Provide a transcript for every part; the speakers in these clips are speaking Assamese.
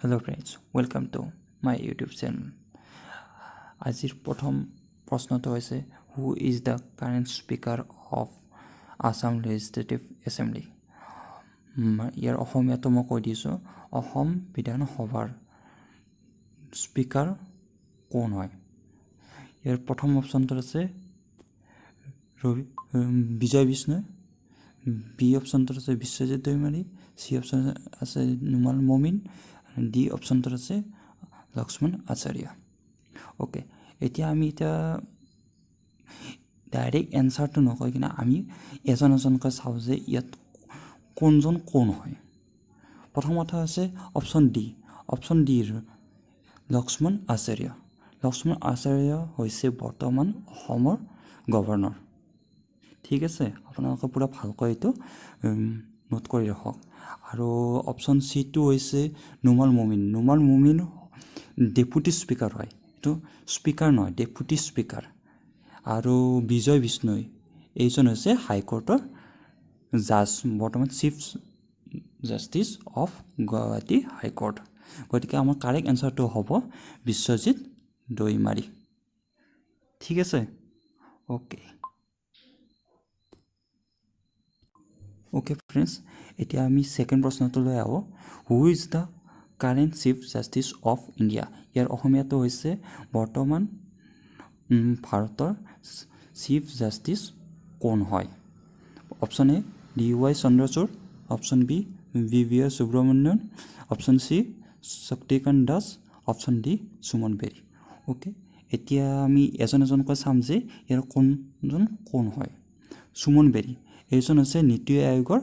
Hello friends, welcome to my YouTube channel. আজিৰ প্ৰথম প্ৰশ্নটো হৈছে who is the current speaker of Assam Legislative Assembly? ইয়াৰ অসমীয়াটো মই কৈ দিছোঁ অসম বিধানসভাৰ স্পিকাৰ কোন হয়? ইয়াৰ প্ৰথম অপশ্যনটো আছে বিজয় বিষ্ণয়, বি অপশ্যনটো আছে বিশ্বজিৎ দৈমাৰী, চি অপশ্যন আছে নুমল মমিন, ডি অপশ্যনটোত আছে লক্ষ্মণ আচাৰ্য। ওকে, এতিয়া আমি ডাইৰেক্ট এনচাৰটো নকৈ কিনে আমি এজন এজনকৈ চাওঁ যে ইয়াত কোনজন কোন হয়। প্ৰথমতে আছে অপশ্যন ডি। অপশ্যন ডিৰ লক্ষ্মণ আচাৰ্য। লক্ষ্মণ আচাৰ্য হৈছে বৰ্তমান অসমৰ গভৰ্ণৰ। ঠিক আছে, আপোনালোকে পূৰা ভালকৈ এইটো নোট কৰি ৰাখক। আৰু অপশ্যন চিটো হৈছে নুমল মমিন। নুমল মমিন ডেপুটি স্পীকাৰ হয়, এইটো স্পীকাৰ নহয়, ডেপুটি স্পীকাৰ। আৰু বিজয় বিষ্ণয় এইজন হৈছে হাইকোৰ্টৰ জাজ, বৰ্তমান chief justice of Guwahati high court. গতিকে আমাৰ কাৰেক্ট এনচাৰটো হ'ব বিশ্বজিৎ দৈমাৰী। ঠিক আছে, অ'কে ফ্ৰেণ্ডছ, এতিয়া আমি ছেকেণ্ড প্ৰশ্নটোলৈ আহোঁ। Who is the current chief justice of India? ইয়াৰ অসমীয়াটো হৈছে বৰ্তমান ভাৰতৰ চিফ জাষ্টিচ কোন হয়? Option A D Y Chandrachud, option B V V R Subramanian, option C Shaktikanta Das, option D Suman Bery. Okay, এতিয়া আমি এজন এজনকৈ চাম যে ইয়াৰ কোনজন কোন হয়। সুমন বেৰী এইজন হৈছে নীতি আয়োগৰ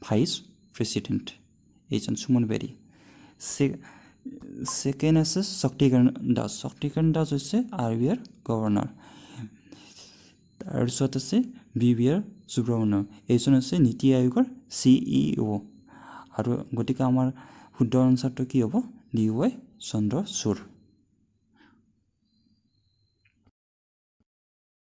ভাইচ প্ৰেচিডেণ্ট, এইজন সুমন বেৰী। ছেকেণ্ড আছে শক্তিকান্ত দাস। শক্তিকান্ত দাস হৈছে আৰ বি আইৰ গভৰ্ণৰ। তাৰপিছত আছে বি ভি আৰ সুব্ৰমণ্যম, এইজন হৈছে নীতি আয়োগৰ CEO। আৰু গতিকে আমাৰ শুদ্ধ আনচাৰটো কি হ'ব? D Y Chandrachud.